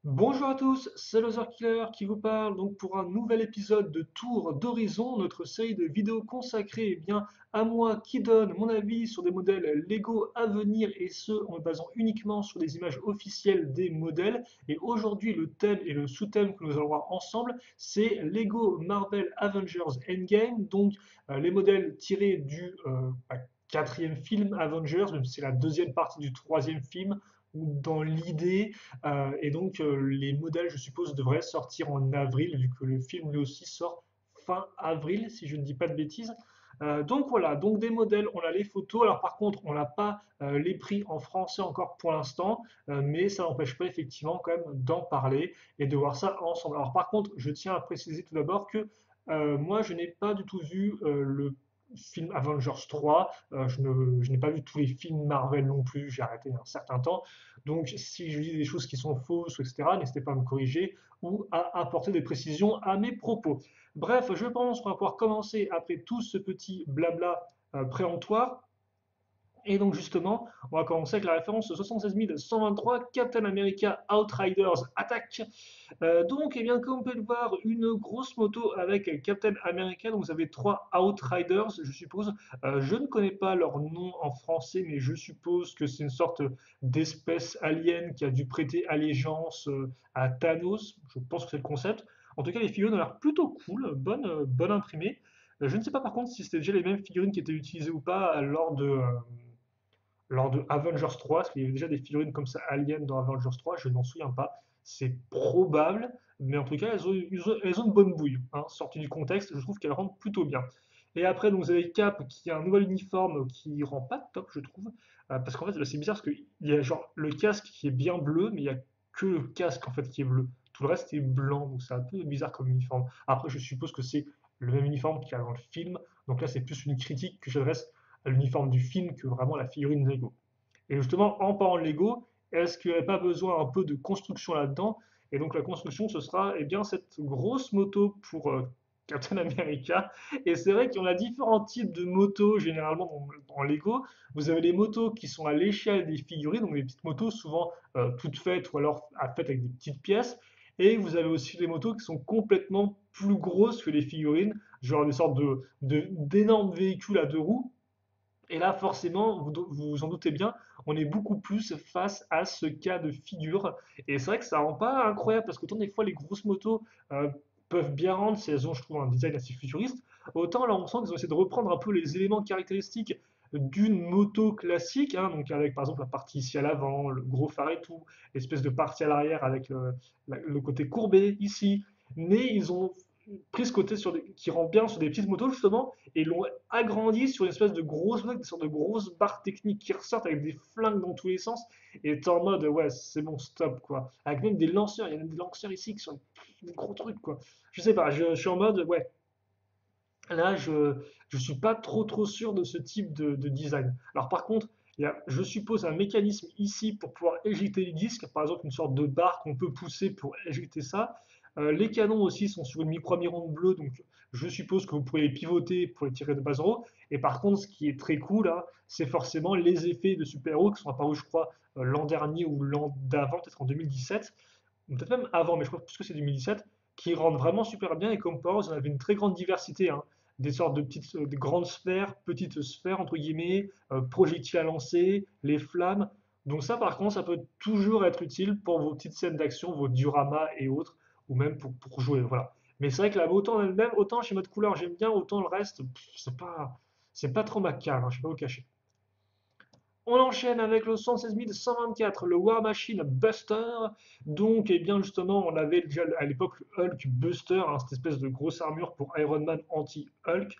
Bonjour à tous, c'est Loser Killer qui vous parle donc pour un nouvel épisode de Tour d'Horizon, notre série de vidéos consacrée à moi qui donne mon avis sur des modèles Lego à venir et ce en me basant uniquement sur des images officielles des modèles. Et aujourd'hui le thème et le sous-thème que nous allons voir ensemble, c'est Lego Marvel Avengers Endgame, donc les modèles tirés du quatrième film Avengers, même si c'est la deuxième partie du troisième film, ou dans l'idée les modèles, je suppose, devraient sortir en avril, vu que le film lui aussi sort fin avril, si je ne dis pas de bêtises. Donc voilà, donc des modèles, on a les photos. Alors par contre, on n'a pas les prix en français encore pour l'instant, mais ça n'empêche pas effectivement quand même d'en parler et de voir ça ensemble. Alors par contre, je tiens à préciser tout d'abord que moi, je n'ai pas du tout vu le film Avengers 3. Je n'ai pas vu tous les films Marvel non plus, j'ai arrêté il y a un certain temps. Donc, si je dis des choses qui sont fausses, etc., n'hésitez pas à me corriger ou à apporter des précisions à mes propos. Bref, je pense qu'on va pouvoir commencer après tout ce petit blabla préemptoire. Et donc justement, on va commencer avec la référence 76123, Captain America Outriders Attack. Donc, eh bien, comme on peut le voir, une grosse moto avec Captain America. Donc, vous avez trois Outriders, je suppose. Je ne connais pas leur nom en français, mais je suppose que c'est une sorte d'espèce alien qui a dû prêter allégeance à Thanos. Je pense que c'est le concept. En tout cas, les figurines ont l'air plutôt cool, bonne imprimée. Je ne sais pas par contre si c'était déjà les mêmes figurines qui étaient utilisées ou pas lors de Avengers 3, parce qu'il y avait déjà des figurines comme ça, Alien dans Avengers 3, je n'en souviens pas. C'est probable, mais en tout cas, elles ont une bonne bouille. Hein. Sorties du contexte, je trouve qu'elles rendent plutôt bien. Et après, donc, vous avez Cap qui a un nouvel uniforme qui rend pas top, je trouve. Parce qu'en fait, c'est bizarre, parce qu'il y a genre le casque qui est bien bleu, mais il n'y a que le casque en fait qui est bleu. Tout le reste est blanc, donc c'est un peu bizarre comme uniforme. Après, je suppose que c'est le même uniforme qu'il y a dans le film. Donc là, c'est plus une critique que j'adresse à l'uniforme du film que vraiment la figurine Lego. Et justement, en parlant de Lego, est-ce qu'il n'y aurait pas besoin un peu de construction là-dedans? Et donc la construction, ce sera eh bien, cette grosse moto pour Captain America. Et c'est vrai qu'on a différents types de motos généralement dans Lego. Vous avez les motos qui sont à l'échelle des figurines, donc des petites motos souvent toutes faites ou alors faites avec des petites pièces. Et vous avez aussi des motos qui sont complètement plus grosses que les figurines, genre des sortes d'énormes véhicules à deux roues et là, forcément, vous vous en doutez bien, on est beaucoup plus face à ce cas de figure. Et c'est vrai que ça rend pas incroyable parce qu'autant des fois les grosses motos euh, peuvent bien rendre si elles ont, je trouve, un design assez futuriste, autant là on sent qu'ils ont essayé de reprendre un peu les éléments caractéristiques d'une moto classique, hein, donc avec par exemple la partie ici à l'avant, le gros phare et tout, l'espèce de partie à l'arrière avec le côté courbé ici. Mais ils ont pris ce côté qui rend bien sur des petites motos justement et l'ont agrandi sur une espèce de grosse moto, des sortes de grosses barres techniques qui ressortent avec des flingues dans tous les sens. Et t'es en mode, ouais, c'est bon, stop, quoi. Avec même des lanceurs, il y a même des lanceurs ici qui sont des gros trucs, quoi. Je sais pas, je suis en mode, ouais, là, je suis pas trop sûr de ce type de design. Alors par contre, il y a, je suppose, un mécanisme ici pour pouvoir éjecter les disques, par exemple une sorte de barre qu'on peut pousser pour éjecter ça. Les canons aussi sont sur une micro-amiron bleue, donc je suppose que vous pouvez les pivoter pour les tirer de base en haut. Et par contre, ce qui est très cool, là, c'est forcément les effets de super-héros qui sont apparus, je crois, l'an dernier ou l'an d'avant, peut-être en 2017, ou peut-être même avant, mais je crois plus que c'est 2017, qui rendent vraiment super bien. Et comme par vous en avez une très grande diversité, hein, des sortes de petites, de grandes sphères, petites sphères entre guillemets, projectiles à lancer, les flammes. Donc ça, par contre, ça peut toujours être utile pour vos petites scènes d'action, vos dioramas et autres, ou même pour jouer. Voilà. Mais c'est vrai que la autant elle-même, autant chez mode couleur j'aime bien, autant le reste, c'est pas trop ma cam, hein, je ne vais pas vous cacher. On enchaîne avec le 116 124, le War Machine Buster. Donc, eh bien, justement, on avait déjà à l'époque le Hulk Buster, hein, cette espèce de grosse armure pour Iron Man anti-Hulk,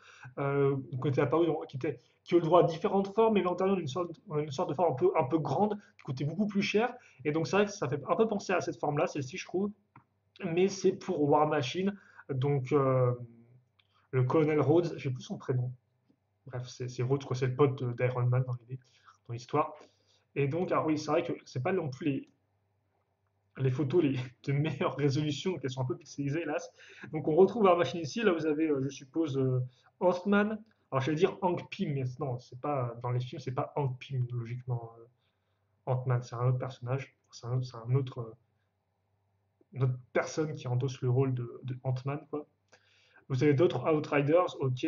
qui était apparu, qui a eu le droit à différentes formes, et l'intérieur d'une sorte de forme un peu grande, qui coûtait beaucoup plus cher. Et donc, c'est vrai que ça fait un peu penser à cette forme-là, celle-ci, je trouve. Mais c'est pour War Machine, donc le Colonel Rhodes, j'ai plus son prénom. Bref, c'est Rhodes, quoi, c'est le pote d'Iron Man dans l'histoire. Et donc, alors oui, c'est vrai que c'est pas non plus les photos de meilleure résolution, donc elles sont un peu pixelisées, hélas. Donc on retrouve la machine ici, là vous avez, je suppose, Ant-Man. Alors j'allais dire Hank Pym, mais non, c'est pas, dans les films, c'est pas Hank Pym, logiquement. Ant-Man, c'est un autre personnage, c'est un autre, une autre personne qui endosse le rôle de Ant-Man, quoi. Vous avez d'autres Outriders, ok.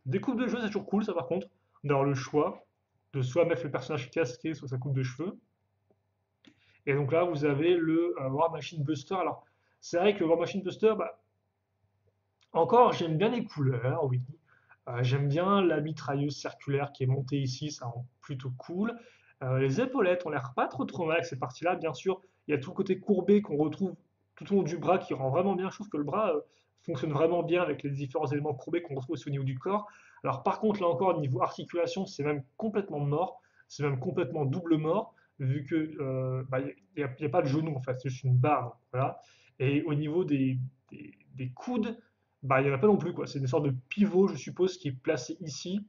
Des coupes de cheveux, c'est toujours cool, ça par contre, d'avoir le choix de soit mettre le personnage casqué, soit sa coupe de cheveux. Et donc là, vous avez le War Machine Buster. Alors, c'est vrai que War Machine Buster, bah, encore, j'aime bien les couleurs, oui. J'aime bien la mitrailleuse circulaire qui est montée ici, ça rend plutôt cool. Les épaulettes ont l'air pas trop mal avec ces parties-là, bien sûr. Il y a tout le côté courbé qu'on retrouve tout au long du bras qui rend vraiment bien. Je trouve que le bras fonctionne vraiment bien avec les différents éléments courbés qu'on retrouve aussi au niveau du corps. Alors par contre, là encore, au niveau articulation, c'est même complètement mort. C'est même complètement double mort, vu que bah, y a pas de genou en fait, c'est juste une barre. Donc, voilà. Et au niveau des coudes, bah, il n'y en a pas non plus, quoi. C'est une sorte de pivot, je suppose, qui est placé ici.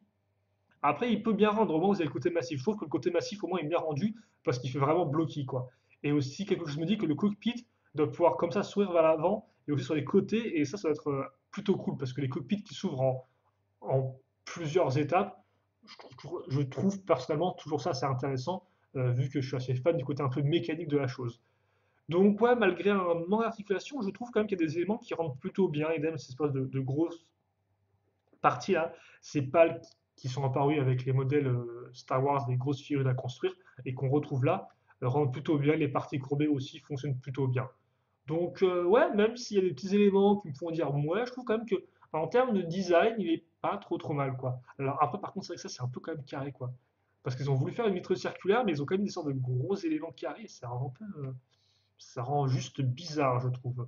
Après, il peut bien rendre au moins vous avez le côté massif. Je trouve que le côté massif, au moins, est bien rendu parce qu'il fait vraiment bloqué, quoi. Et aussi, quelque chose me dit que le cockpit doit pouvoir comme ça s'ouvrir vers l'avant et aussi sur les côtés. Et ça va être plutôt cool parce que les cockpits qui s'ouvrent en plusieurs étapes, je trouve personnellement toujours ça assez intéressant, vu que je suis assez fan du côté un peu mécanique de la chose. Donc ouais, malgré un manque d'articulation, je trouve quand même qu'il y a des éléments qui rentrent plutôt bien. Idem, cette espèce de grosses parties là, ces pales qui sont apparues avec les modèles Star Wars, des grosses figurines à construire, et qu'on retrouve là, rendent plutôt bien. Les parties courbées aussi fonctionnent plutôt bien. Donc ouais, même s'il y a des petits éléments qui me font dire ouais, je trouve quand même que en termes de design, il est pas trop mal quoi. Alors après, par contre, c'est vrai que ça c'est un peu quand même carré quoi. Parce qu'ils ont voulu faire une mitrailleuse circulaire, mais ils ont quand même des sortes de gros éléments carrés. Ça rend un peu, ça rend juste bizarre, je trouve.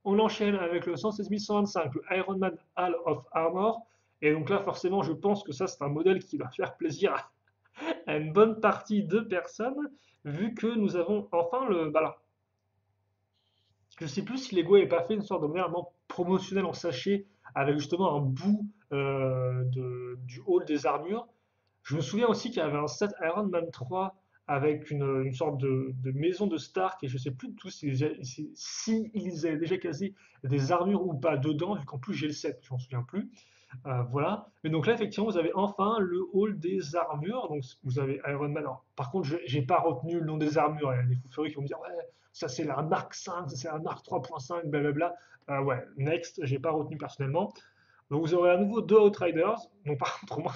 On enchaîne avec le 116 125, le Iron Man Hall of Armor. Et donc là, forcément, je pense que ça, c'est un modèle qui va faire plaisir à une bonne partie de personnes, vu que nous avons enfin le. Bah là, je sais plus si Lego n'avait pas fait une sorte de vraiment promotionnel en sachet avec justement un bout du hall des armures. Je me souviens aussi qu'il y avait un set Iron Man 3 avec une sorte de maison de Stark et je sais plus tout si ils avaient déjà casé des armures ou pas dedans, vu qu'en plus j'ai le set, je m'en souviens plus. Voilà. Mais donc là, effectivement, vous avez enfin le hall des armures. Donc vous avez Iron Man. Alors, par contre, je n'ai pas retenu le nom des armures. Il y a des fous furieux qui vont me dire, ouais, ça c'est la Mark 5, ça c'est la Mark 3.5, blablabla. Ouais, next, j'ai pas retenu personnellement. Donc vous aurez à nouveau deux Outriders. Donc par contre, moi,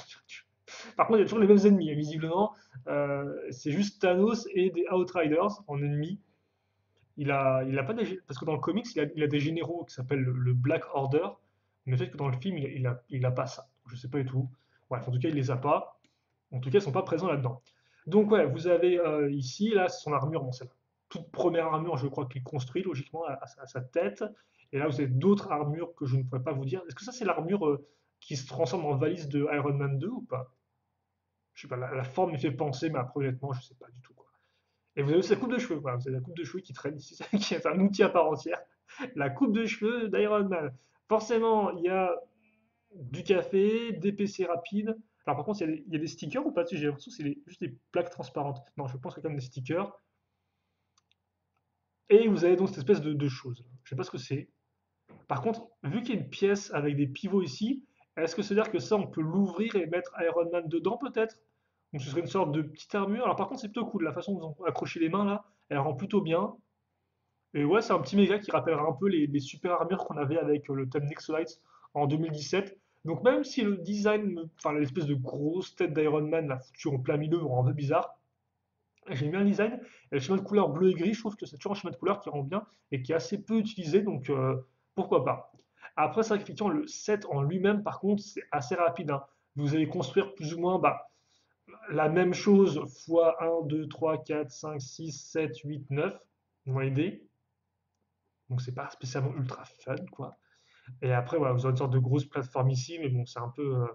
par contre, il y a toujours les mêmes ennemis, hein, visiblement. C'est juste Thanos et des Outriders en ennemis. Il a pas des, parce que dans le comics, il a des généraux qui s'appellent le Black Order, mais peut-être que dans le film, il a pas ça. Je sais pas du tout. Bref, en tout cas, il les a pas. En tout cas, ils sont pas présents là-dedans. Donc ouais, vous avez ici, là, son armure, bon, c'est la toute première armure, je crois qu'il construit logiquement à sa tête. Et là, vous avez d'autres armures que je ne pourrais pas vous dire. Est-ce que ça, c'est l'armure qui se transforme en valise de Iron Man 2 ou pas? Je sais pas, la forme me fait penser, mais après, honnêtement, je sais pas du tout, quoi. Et vous avez aussi la coupe de cheveux, voilà, vous avez la coupe de cheveux qui traîne ici, qui est un outil à part entière. La coupe de cheveux d'Iron Man. Forcément, il y a du café, des PC rapides. Alors par contre, il y a des stickers ou pas dessus? J'ai l'impression que c'est juste des plaques transparentes. Non, je pense qu'il y a quand même des stickers. Et vous avez donc cette espèce de chose. Je sais pas ce que c'est. Par contre, vu qu'il y a une pièce avec des pivots ici, est-ce que c'est-à-dire que ça, on peut l'ouvrir et mettre Iron Man dedans peut-être? Donc ce serait une sorte de petite armure. Alors par contre, c'est plutôt cool. La façon dont vous accrochez les mains là, elle rend plutôt bien. Et ouais, c'est un petit méga qui rappellera un peu les super armures qu'on avait avec le thème Nexolites en 2017. Donc même si le design, enfin l'espèce de grosse tête d'Iron Man, la foutue en plein milieu, me rend un peu bizarre, j'aime bien le design. Et le schéma de couleur bleu et gris, je trouve que c'est toujours un schéma de couleur qui rend bien et qui est assez peu utilisé, donc pourquoi pas. Après, c'est vrai qu'effectivement, le set en lui-même, par contre, c'est assez rapide, hein. Vous allez construire plus ou moins bah, la même chose fois 1, 2, 3, 4, 5, 6, 7, 8, 9 dans l'idée. Donc c'est pas spécialement ultra fun, quoi. Et après, voilà, vous aurez une sorte de grosse plateforme ici, mais bon, c'est un peu.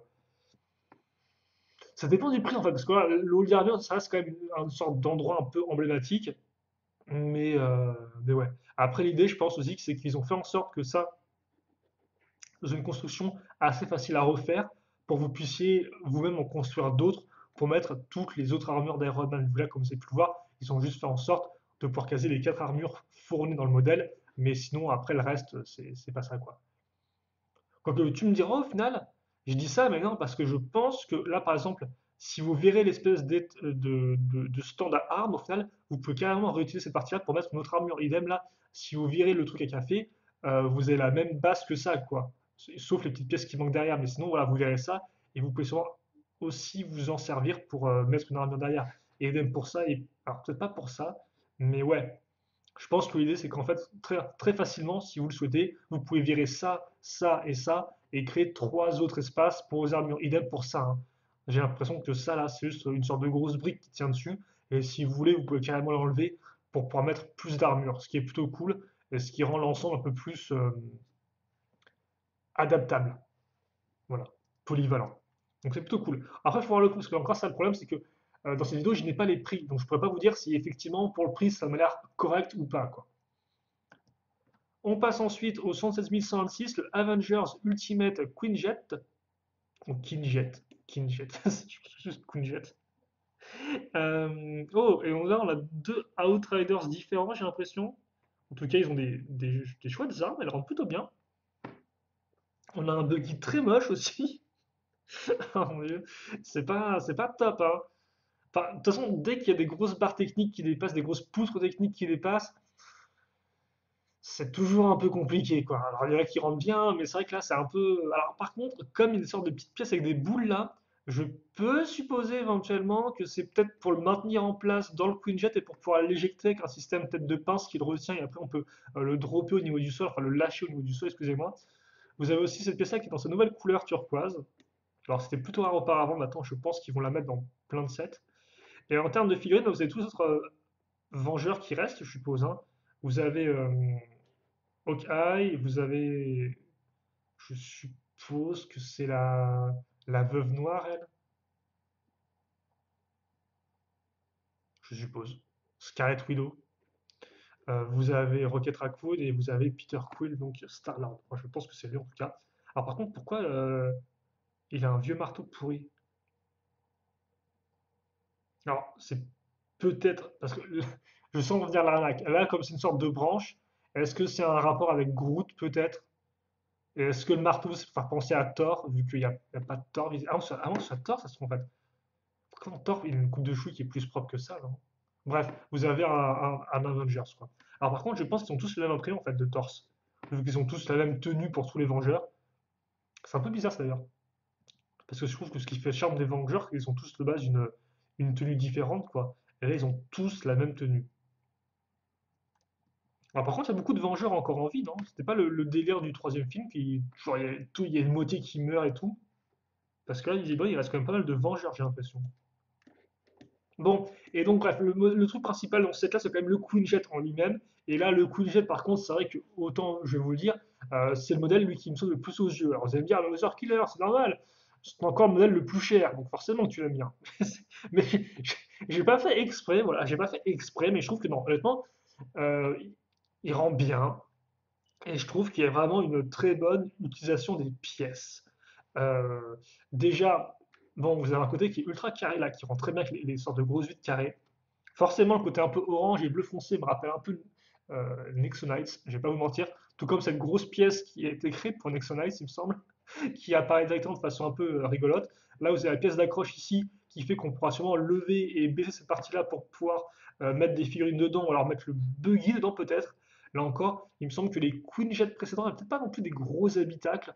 Ça dépend du prix en fait, parce que là, le Hall Gardien, ça reste quand même une sorte d'endroit un peu emblématique. Mais ouais. Après, l'idée, je pense aussi que c'est qu'ils ont fait en sorte que ça, dans une construction assez facile à refaire, pour que vous puissiez vous-même en construire d'autres, pour mettre toutes les autres armures d'Iron Man. Là, comme vous avez pu le voir, ils ont juste fait en sorte de pouvoir caser les quatre armures fournies dans le modèle, mais sinon, après, le reste, c'est pas ça, quoi. Quoique tu me diras au final, je dis ça, mais non, parce que je pense que là, par exemple, si vous verrez l'espèce de stand à armes, au final, vous pouvez carrément réutiliser cette partie-là pour mettre une autre armure. Idem là, si vous virez le truc à café, vous avez la même base que ça, quoi. Sauf les petites pièces qui manquent derrière. Mais sinon, voilà, vous verrez ça et vous pouvez souvent aussi vous en servir pour mettre une armure derrière. Et idem pour ça, et alors peut-être pas pour ça, mais ouais, je pense que l'idée, c'est qu'en fait, très, très facilement, si vous le souhaitez, vous pouvez virer ça, ça et ça, et créer trois autres espaces pour vos armures. Idem pour ça, hein. J'ai l'impression que ça, là, c'est juste une sorte de grosse brique qui tient dessus. Et si vous voulez, vous pouvez carrément l'enlever pour pouvoir mettre plus d'armure, ce qui est plutôt cool, et ce qui rend l'ensemble un peu plus adaptable. Voilà, polyvalent. Donc c'est plutôt cool. Après, il faut voir le prix, parce que encore ça, le problème, c'est que dans cette vidéo, je n'ai pas les prix. Donc je ne pourrais pas vous dire si effectivement, pour le prix, ça m'a l'air correct ou pas, quoi. On passe ensuite au 17126, le Avengers Ultimate Quinjet. Ou Quinjet. Quinjet. Juste Quinjet. Oh, et là, on a deux Outriders différents, j'ai l'impression. En tout cas, ils ont des chouettes armes, elles rendent plutôt bien. On a un buggy très moche aussi. Oh mon dieu, c'est pas top, hein. Enfin, de toute façon, dès qu'il y a des grosses barres techniques qui dépassent, des grosses poutres techniques qui dépassent, c'est toujours un peu compliqué, quoi. Alors, il y en a qui rentrent bien, mais c'est vrai que là, c'est un peu. Alors, par contre, comme il y a une sorte de petite pièce avec des boules là, je peux supposer éventuellement que c'est peut-être pour le maintenir en place dans le Quinjet et pour pouvoir l'éjecter avec un système peut-être de pince qui le retient et après on peut le dropper au niveau du sol, enfin le lâcher au niveau du sol, excusez-moi. Vous avez aussi cette pièce là qui est dans sa nouvelle couleur turquoise. Alors, c'était plutôt rare auparavant, maintenant je pense qu'ils vont la mettre dans plein de sets. Et en termes de figurines, vous avez tous les autres Vengeurs qui restent, je suppose, hein. Vous avez Hawkeye, vous avez. Je suppose que c'est la veuve noire, elle. Je suppose. Scarlet Widow. Vous avez Rocket Raccoon et vous avez Peter Quill, donc Star-Lord. Moi, je pense que c'est lui en tout cas. Alors par contre, pourquoi il a un vieux marteau pourri? Alors, c'est peut-être. Parce que je sens venir l'arnaque. Là, comme c'est une sorte de branche, est-ce que c'est un rapport avec Groot, peut-être? Et est-ce que le marteau, ça fait penser à Thor, vu qu'il y a pas de Thor? Ah non, c'est Thor, ça se trouve en fait. Comment Thor, il a une coupe de cheveux qui est plus propre que ça, non? Bref, vous avez un Avengers, quoi. Alors par contre, je pense qu'ils ont tous le même imprimé en fait de torse. Vu qu'ils ont tous la même tenue pour tous les Vengeurs. C'est un peu bizarre ça d'ailleurs. Parce que je trouve que ce qui fait le charme des Vengeurs, c'est qu'ils ont tous de base une tenue différente, quoi. Et là, ils ont tous la même tenue. Alors par contre, il y a beaucoup de Vengeurs encore en vie, non? C'était pas le délire du troisième film, qui, genre, il y a une moitié qui meurt et tout. Parce que là, visiblement, il reste quand même pas mal de Vengeurs, j'ai l'impression. Bon, et donc bref, le truc principal dans cette là, c'est quand même le Quinjet en lui-même. Et là, le Quinjet, par contre, c'est vrai que, autant, je vais vous le dire, c'est le modèle, lui, qui me saute le plus aux yeux. Alors vous allez me dire, le Mother Killer, c'est normal. C'est encore le modèle le plus cher, donc forcément que tu l'aimes bien. Mais j'ai pas fait exprès, voilà, j'ai pas fait exprès, mais je trouve que non, honnêtement, euh, il rend bien. Et je trouve qu'il y a vraiment une très bonne utilisation des pièces. Euh, déjà, bon, vous avez un côté qui est ultra carré là, qui rend très bien avec les sortes de grosses vides carrées. Forcément, le côté un peu orange et bleu foncé me rappelle un peu Nexonites, je vais pas vous mentir. Tout comme cette grosse pièce qui a été créée pour Nexonites, il me semble, qui apparaît directement de façon un peu rigolote. Là, vous avez la pièce d'accroche ici qui fait qu'on pourra sûrement lever et baisser cette partie-là pour pouvoir mettre des figurines dedans, ou alors mettre le buggy dedans peut-être. Là encore, il me semble que les Queen Jet précédents n'avaient peut-être pas non plus des gros habitacles.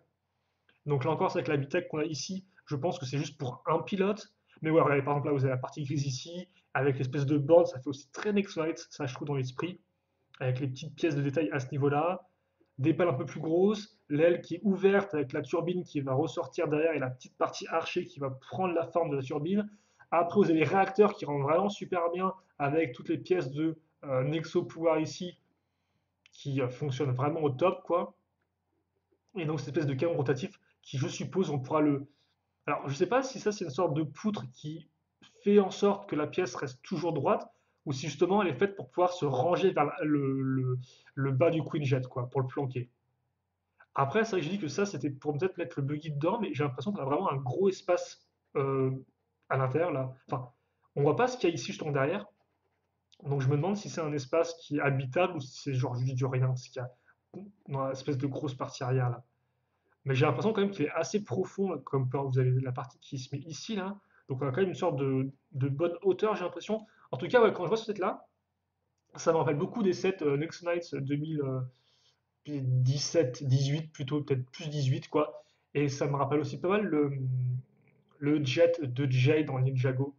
Donc là encore, c'est avec l'habitacle qu'on a ici, je pense que c'est juste pour un pilote. Mais ouais, regardez, par exemple, là, vous avez la partie grise ici, avec l'espèce de board, ça fait aussi très Nexo-Light, ça je trouve dans l'esprit, avec les petites pièces de détail à ce niveau-là. Des pales un peu plus grosses, l'aile qui est ouverte avec la turbine qui va ressortir derrière et la petite partie archée qui va prendre la forme de la turbine. Après, vous avez les réacteurs qui rendent vraiment super bien avec toutes les pièces de Nexo Pouvoir ici qui fonctionnent vraiment au top, quoi. Et donc, cette espèce de canon rotatif qui, je suppose, on pourra le. Alors, je ne sais pas si ça, c'est une sorte de poutre qui fait en sorte que la pièce reste toujours droite, ou si justement elle est faite pour pouvoir se ranger vers le bas du Queen Jet, quoi, pour le planquer. Après, c'est vrai que j'ai dit que ça, c'était pour peut-être mettre le buggy dedans, mais j'ai l'impression qu'on a vraiment un gros espace euh, à l'intérieur, là. Enfin, on voit pas ce qu'il y a ici, justement, derrière. Donc, je me demande si c'est un espace qui est habitable ou si c'est genre juste du rien, ce qu'il y a dans l'espèce de grosse partie arrière, là. Mais j'ai l'impression quand même qu'il est assez profond, comme quand vous avez la partie qui se met ici, là. Donc on a quand même une sorte de bonne hauteur, j'ai l'impression. En tout cas, ouais, quand je vois ce set-là, ça me rappelle beaucoup des sets Next Knights 2017-18 plutôt, peut-être plus 18 quoi. Et ça me rappelle aussi pas mal le jet de Jay dans Ninjago,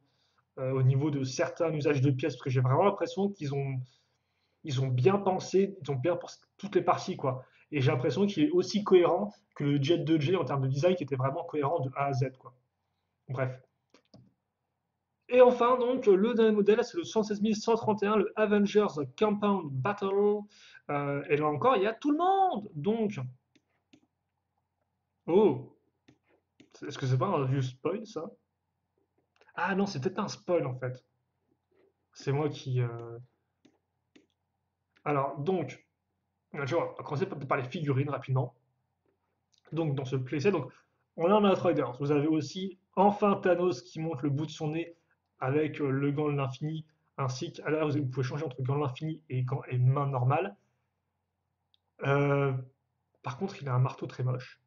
au niveau de certains usages de pièces, parce que j'ai vraiment l'impression ils ont bien pensé, ils ont bien pensé toutes les parties, quoi. Et j'ai l'impression qu'il est aussi cohérent que le jet de Jay en termes de design, qui était vraiment cohérent de A à Z, quoi. Bref. Et enfin, donc, le dernier modèle, c'est le 116 131, le Avengers Compound Battle. Et là encore, il y a tout le monde. Donc, oh, est-ce que c'est pas un vieux spoil, ça? Ah non, c'est peut-être pas un spoil, en fait. C'est moi qui... Alors, donc, tu vois, on va commencer par les figurines rapidement. Donc, dans ce playset, donc, on a un Outriders. Vous avez aussi enfin Thanos qui monte le bout de son nez avec le gant de l'infini, ainsi que là, vous pouvez changer entre gant de l'infini et main normale. Euh, Par contre, il a un marteau très moche.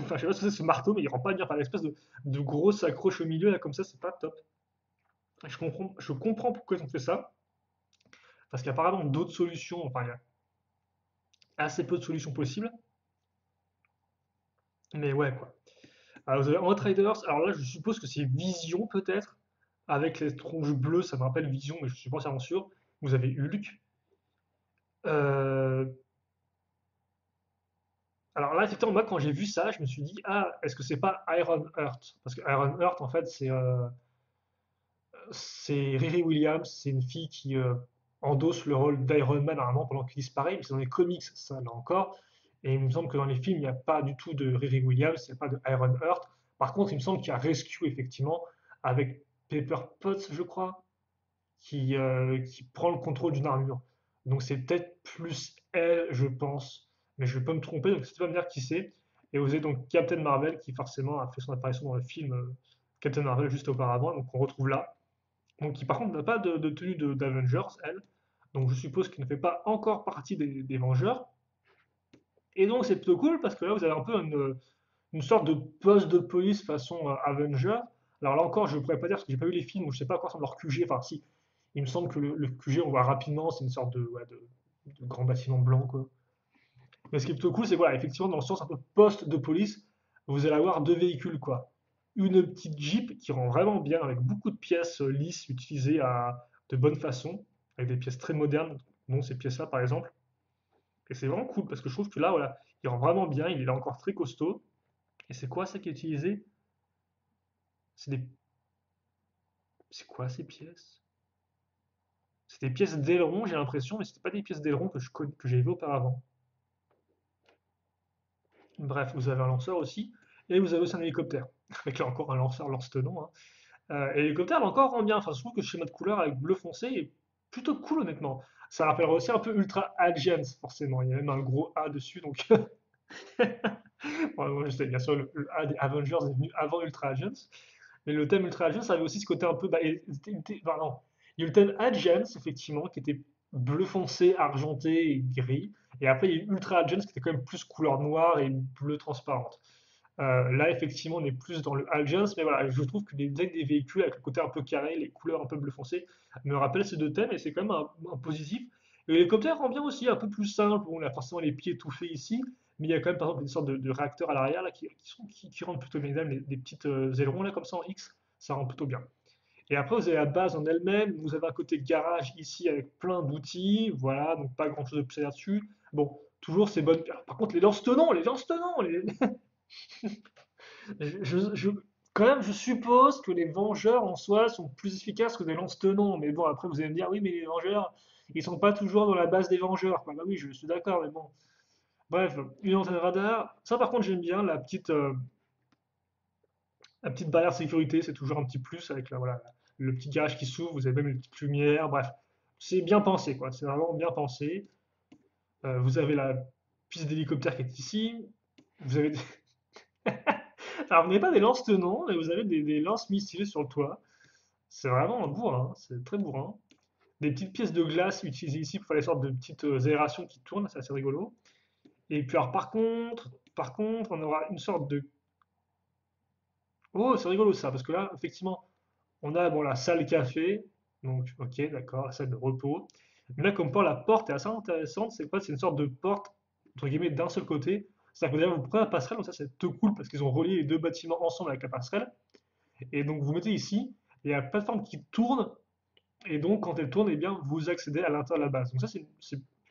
Enfin, je sais pas ce que c'est ce marteau, mais il rend pas bien. Enfin, l'espèce de grosse accroche au milieu, là, comme ça, c'est pas top. Je comprends pourquoi ils ont fait ça, parce qu'il y a apparemment d'autres solutions. Enfin, il y a assez peu de solutions possibles. Mais ouais, quoi. Alors, vous avez Outriders. Alors là, je suppose que c'est Vision, peut-être. Avec les tronches bleues, ça me rappelle Vision, mais je suis pas vraiment sûr. Vous avez Hulk. Euh, Alors là, effectivement, moi, quand j'ai vu ça, je me suis dit, ah, est-ce que c'est pas Iron Heart? Parce que Iron Heart, en fait, c'est Riri Williams, c'est une fille qui endosse le rôle d'Iron Man normalement pendant qu'il disparaît, mais c'est dans les comics, ça là encore. Et il me semble que dans les films, il n'y a pas du tout de Riri Williams, il n'y a pas de Iron Heart. Par contre, il me semble qu'il y a Rescue, effectivement, avec Pepper Potts, je crois, qui prend le contrôle d'une armure. Donc c'est peut-être plus elle, je pense, mais je peux me tromper, donc si tu vas me dire qui c'est. Et vous avez donc Captain Marvel qui forcément a fait son apparition dans le film Captain Marvel juste auparavant, donc on retrouve là. Donc qui par contre n'a pas de tenue d'Avengers, elle. Donc je suppose qu'il ne fait pas encore partie des Vengeurs. Et donc c'est plutôt cool parce que là vous avez un peu une sorte de poste de police façon Avenger. Alors là encore, je ne pourrais pas dire parce que j'ai pas vu les films, ou je sais pas à quoi ressemble leur QG. Enfin, si, il me semble que le QG, on voit rapidement, c'est une sorte ouais, de grand bâtiment blanc, quoi. Mais ce qui est plutôt cool, c'est que voilà, effectivement, dans le sens un peu poste de police, vous allez avoir deux véhicules, quoi. Une petite Jeep qui rend vraiment bien, avec beaucoup de pièces lisses utilisées de bonne façon, avec des pièces très modernes, dont ces pièces-là, par exemple. Et c'est vraiment cool parce que je trouve que là, voilà, il rend vraiment bien, il est là encore très costaud. Et c'est quoi ça qui est utilisé? C'est des C'est quoi ces pièces? C'est des pièces d'aileron, j'ai l'impression, mais c'était pas des pièces d'aileron que j'ai vues auparavant. Bref, vous avez un lanceur aussi, et vous avez aussi un hélicoptère, avec là encore un lanceur lance-tenant, hein. Et l'hélicoptère, là encore, rend bien. Enfin, je trouve que le schéma de couleur avec bleu foncé est plutôt cool, honnêtement. Ça rappellera aussi un peu Ultra Agents, forcément. Il y a même un gros A dessus, donc. Bon, moi, je sais, bien sûr, le A des Avengers est venu avant Ultra Agents. Mais le thème Ultra Agents avait aussi ce côté un peu. Bah, pardon. Il y a eu le thème Agents, effectivement, qui était bleu foncé, argenté et gris. Et après, il y a eu Ultra Agents qui était quand même plus couleur noire et bleu transparente. Là, effectivement, on est plus dans le Agents, mais voilà, je trouve que les decks des véhicules, avec le côté un peu carré, les couleurs un peu bleu foncé, me rappellent ces deux thèmes et c'est quand même un positif. Et l'hélicoptère rend bien aussi, un peu plus simple. Bon, on a forcément les pieds étouffés ici, mais il y a quand même par exemple une sorte de réacteur à l'arrière là, qui rendent plutôt bien, les petites ailerons là comme ça en X, ça rend plutôt bien. Et après, vous avez la base en elle-même, vous avez un côté garage ici avec plein d'outils, voilà, donc pas grand chose de plus là-dessus. Bon, toujours ces bonnes. Par contre, les lance-tenons, je- quand même, je suppose que les Vengeurs en soi sont plus efficaces que des lance-tenons. Mais bon, après, vous allez me dire, oui, mais les Vengeurs, ils sont pas toujours dans la base des Vengeurs, quoi. Bah oui, je suis d'accord, mais bon. Bref, une antenne radar. Ça, par contre, j'aime bien la petite barrière de sécurité. C'est toujours un petit plus avec voilà, le petit garage qui s'ouvre. Vous avez même une petite lumière. Bref, c'est bien pensé, quoi. C'est vraiment bien pensé. Vous avez la piste d'hélicoptère qui est ici. Vous avez Alors, vous n'avez pas des lance-tenons, mais vous avez des lance-missiles sur le toit. C'est vraiment un bourrin, c'est très bourrin. Des petites pièces de glace utilisées ici pour faire les sortes de petites aérations qui tournent, c'est assez rigolo. Et puis alors par contre, on aura une sorte de Oh, c'est rigolo ça, parce que là, effectivement, on a bon, la salle café, donc ok, d'accord, la salle de repos. Mais là, comme quoi, la porte est assez intéressante, c'est quoi? C'est une sorte de porte, entre guillemets, d'un seul côté. C'est-à-dire que déjà, vous prenez la passerelle, donc ça, c'est tout cool, parce qu'ils ont relié les deux bâtiments ensemble avec la passerelle. Et donc, vous mettez ici, et il y a la plateforme qui tourne, et donc, quand elle tourne, eh bien, vous accédez à l'intérieur de la base. Donc ça,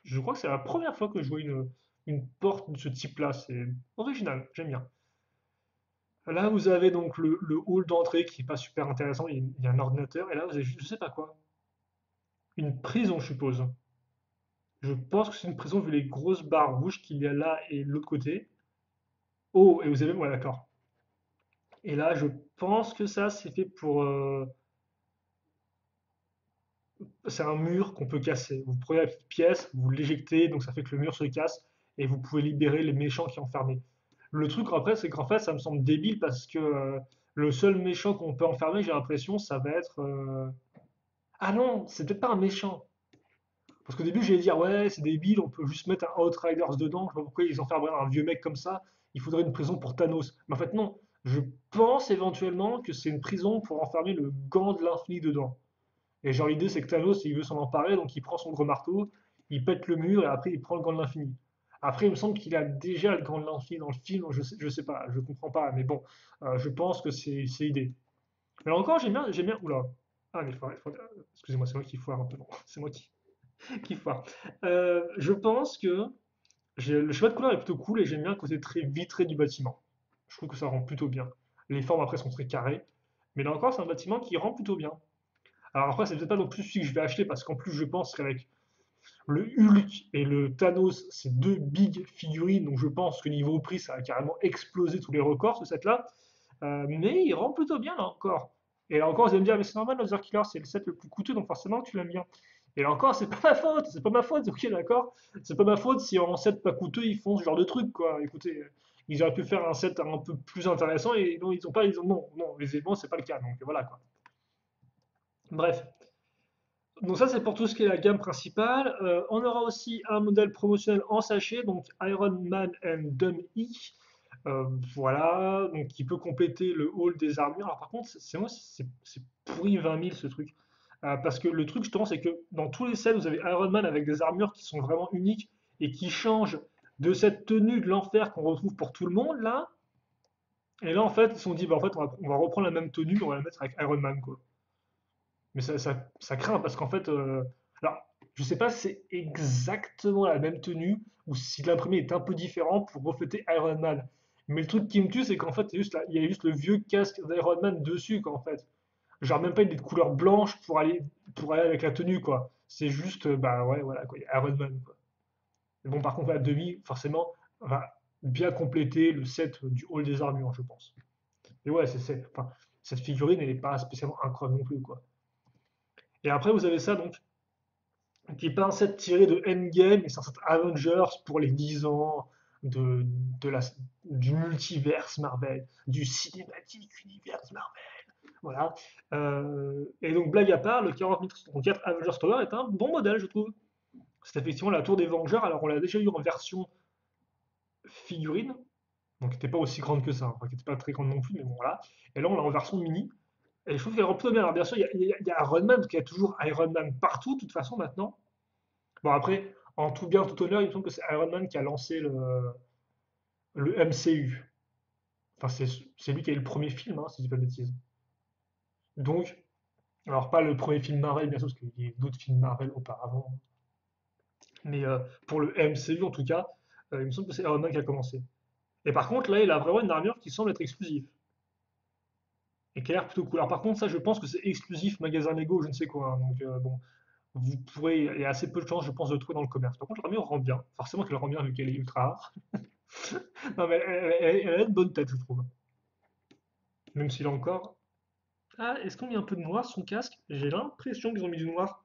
je crois que c'est la première fois que je vois une porte de ce type-là. C'est original, j'aime bien. Là, vous avez donc le hall d'entrée qui est pas super intéressant. Il y a un ordinateur. Et là, vous avez, je sais pas quoi. Une prison, je suppose. Je pense que c'est une prison vu les grosses barres rouges qu'il y a là et de l'autre côté. Oh, et vous avez, ouais, d'accord. Et là, je pense que ça, c'est fait pour. C'est un mur qu'on peut casser. Vous prenez la petite pièce, vous l'éjectez, donc ça fait que le mur se casse et vous pouvez libérer les méchants qui sont enfermés. Le truc après, c'est qu'en fait, ça me semble débile parce que le seul méchant qu'on peut enfermer, j'ai l'impression, ça va être. Ah non, c'est peut-être pas un méchant. Parce qu'au début, j'allais dire, ouais, c'est débile, on peut juste mettre un Outriders dedans. Je sais pas pourquoi ils enfermeraient un vieux mec comme ça. Il faudrait une prison pour Thanos. Mais en fait, non. Je pense éventuellement que c'est une prison pour enfermer le gant de l'infini dedans. Et genre, l'idée, c'est que Thanos, il veut s'en emparer, donc il prend son gros marteau, il pète le mur et après, il prend le gant de l'infini. Après, il me semble qu'il a déjà le gant de l'infini dans le film, donc je sais pas, je comprends pas. Mais bon, je pense que c'est l'idée. Mais là encore, j'aime bien. Oula. Ah, mais excusez-moi, c'est moi qui foire un peu. Non, c'est moi qui foire. Je pense que le schéma de couleur est plutôt cool et j'aime bien le côté très vitré du bâtiment. Je trouve que ça rend plutôt bien. Les formes après sont très carrées, mais là encore, c'est un bâtiment qui rend plutôt bien. Alors après, c'est peut-être pas non plus celui que je vais acheter parce qu'en plus, je pense qu'avec le Hulk et le Thanos, c'est deux big figurines, donc je pense que niveau prix, ça a carrément explosé tous les records ce set-là. Mais il rend plutôt bien là encore. Et là encore, vous allez me dire, mais c'est normal, Laser Killer, c'est le set le plus coûteux, donc forcément tu l'aimes bien. Et là encore, c'est pas ma faute, c'est pas ma faute, ok, d'accord? C'est pas ma faute si en set pas coûteux, ils font ce genre de truc, quoi. Écoutez, ils auraient pu faire un set un peu plus intéressant et non, ils ont pas, ils ont, non, non, les éléments, c'est pas le cas, donc voilà, quoi. Bref. Donc ça, c'est pour tout ce qui est la gamme principale. On aura aussi un modèle promotionnel en sachet, donc Iron Man and Dummy. Euh, voilà, donc qui peut compléter le hall des armures. Alors par contre, c'est pourri 20 000 ce truc. Parce que le truc justement, c'est que dans tous les sets, vous avez Iron Man avec des armures qui sont vraiment uniques et qui changent de cette tenue de l'enfer qu'on retrouve pour tout le monde là. Et là, en fait, ils se sont dit, bah, en fait, on va reprendre la même tenue, on va la mettre avec Iron Man, quoi. Mais ça craint parce qu'en fait, alors, je sais pas si c'est exactement la même tenue ou si l'imprimé est un peu différent pour refléter Iron Man. Mais le truc qui me tue, c'est qu'en fait, il y a juste le vieux casque d'Iron Man dessus, quoi, en fait. Genre, même pas une de couleur blanche pour aller avec la tenue, quoi. C'est juste, bah ouais, voilà, quoi, il y a Iron Man, quoi. Mais bon, par contre, la demi, forcément, va bien compléter le set du Hall des Armures, je pense. Mais ouais, enfin, cette figurine, elle est pas spécialement incroyable non plus, quoi. Et après, vous avez ça, donc, qui n'est pas un set tiré de Endgame, mais c'est un set Avengers pour les 10 ans de, de la, du multiverse Marvel, du cinématique universe Marvel. Voilà. Et donc, blague à part, le 4034 Avengers Tower est un bon modèle, je trouve. C'est effectivement la tour des Vengeurs. Alors, on l'a déjà eu en version figurine, donc qui n'était pas aussi grande que ça, enfin, qui n'était pas très grande non plus, mais bon, voilà. Et là, on l'a en version mini. Et je trouve qu'elle rend plutôt bien. Alors, bien sûr, il y a Iron Man, parce qu'il y a toujours Iron Man partout, de toute façon, maintenant. Bon, après, en tout bien, tout honneur, il me semble que c'est Iron Man qui a lancé le MCU. Enfin, c'est lui qui a eu le premier film, hein, si je dis pas de bêtises. Donc, alors pas le premier film Marvel, bien sûr, parce qu'il y a eu d'autres films Marvel auparavant. Mais pour le MCU, en tout cas, il me semble que c'est Iron Man qui a commencé. Et par contre, là, il a vraiment une armure qui semble être exclusive. Et qui a l'air plutôt cool. Alors par contre, ça, je pense que c'est exclusif magasin Lego, je ne sais quoi, hein. Donc, bon, vous pourrez, il y a assez peu de chances, je pense, de le trouver dans le commerce. Par contre, l'armure rend bien. Forcément qu'elle rend bien vu qu'elle est ultra rare. Non, mais elle a une bonne tête, je trouve. Même s'il a encore. Ah, est-ce qu'on met un peu de noir sur son casque? J'ai l'impression qu'ils ont mis du noir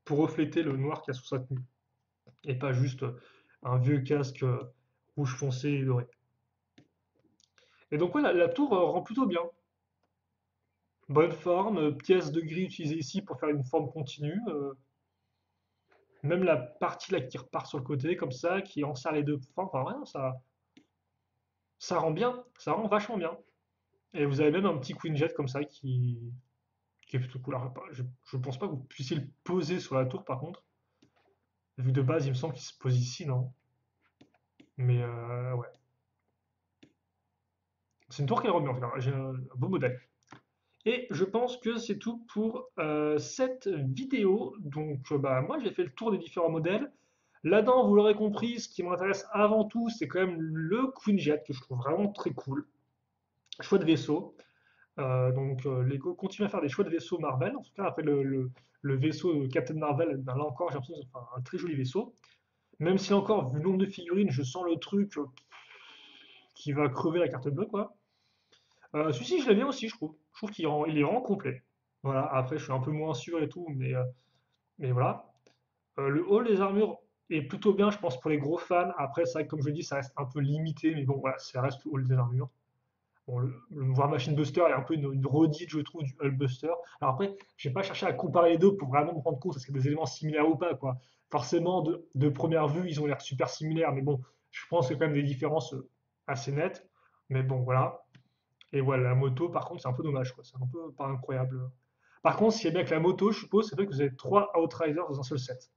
pour refléter le noir qu'il y a sous sa tenue. Et pas juste un vieux casque rouge foncé et doré. Et donc, ouais, la tour rend plutôt bien. Bonne forme, pièce de gris utilisée ici pour faire une forme continue. Même la partie là qui repart sur le côté, comme ça, qui enserre les deux formes. Enfin, ouais, ça rend bien. Ça rend vachement bien. Et vous avez même un petit Queen Jet comme ça qui est plutôt cool. Alors, je pense pas que vous puissiez le poser sur la tour par contre. Vu de base, il me semble qu'il se pose ici, non? Mais ouais. C'est une tour qui est remise en tout cas. J'ai un beau modèle. Et je pense que c'est tout pour cette vidéo. Donc, bah, moi, j'ai fait le tour des différents modèles. Là-dedans, vous l'aurez compris, ce qui m'intéresse avant tout, c'est quand même le Queen Jet, que je trouve vraiment très cool. Choix de vaisseau. Donc, Lego continue à faire des choix de vaisseau Marvel. En tout cas, après le vaisseau Captain Marvel, ben, là encore, j'ai l'impression que c'est un très joli vaisseau. Même si encore, vu le nombre de figurines, je sens le truc qui va crever la carte bleue, quoi. Celui-ci, je l'aime bien aussi, je trouve. Je trouve il est vraiment complet. Voilà, après, je suis un peu moins sûr et tout, mais voilà. Le haul des armures est plutôt bien, je pense, pour les gros fans. Après, c'est vrai que, comme je dis, ça reste un peu limité, mais bon, voilà, ça reste le haul des armures. Bon, le War Machine Buster est un peu une redite, je trouve, du Hull Buster. Alors après, je n'ai pas cherché à comparer les deux pour vraiment me rendre compte est-ce qu'il y a des éléments similaires ou pas, quoi. Forcément, de première vue, ils ont l'air super similaires, mais bon, je pense qu'il y a quand même des différences assez nettes. Mais bon, voilà. Et voilà, la moto, par contre, c'est un peu dommage, quoi. C'est un peu pas incroyable. Par contre, ce qui est bien avec la moto, je suppose, c'est vrai que vous avez trois Outriders dans un seul set.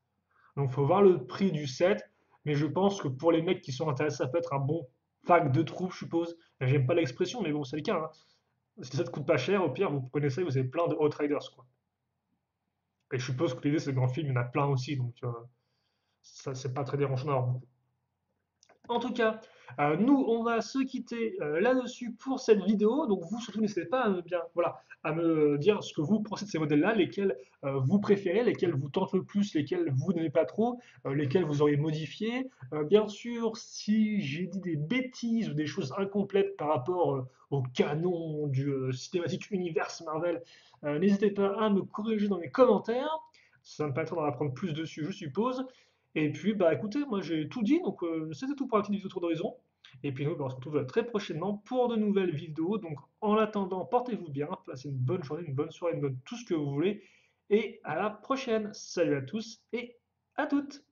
Donc, il faut voir le prix du set, mais je pense que pour les mecs qui sont intéressés, ça peut être un bon pack de troupes, je suppose. J'aime pas l'expression, mais bon, c'est le cas, hein. Si ça te coûte pas cher, au pire, vous prenez ça et vous avez plein de Outriders, quoi. Et je suppose que l'idée, c'est que dans le film, il y en a plein aussi, donc ça, c'est pas très dérangeant d'avoir beaucoup. En tout cas, nous, on va se quitter là-dessus pour cette vidéo. Donc, vous, surtout, n'hésitez pas à me, bien, voilà, à me dire ce que vous pensez de ces modèles-là, lesquels vous préférez, lesquels vous tentent le plus, lesquels vous n'aimez pas trop, lesquels vous auriez modifiés. Bien sûr, si j'ai dit des bêtises ou des choses incomplètes par rapport au canon du cinématique universe Marvel, n'hésitez pas à me corriger dans les commentaires. Ça me permettra d'en apprendre plus dessus, je suppose. Et puis, bah écoutez, moi j'ai tout dit, donc c'était tout pour la petite vidéo tour d'horizon. Et puis nous, bah, on se retrouve très prochainement pour de nouvelles vidéos. Donc en attendant, portez-vous bien, passez une bonne journée, une bonne soirée, tout ce que vous voulez. Et à la prochaine. Salut à tous et à toutes.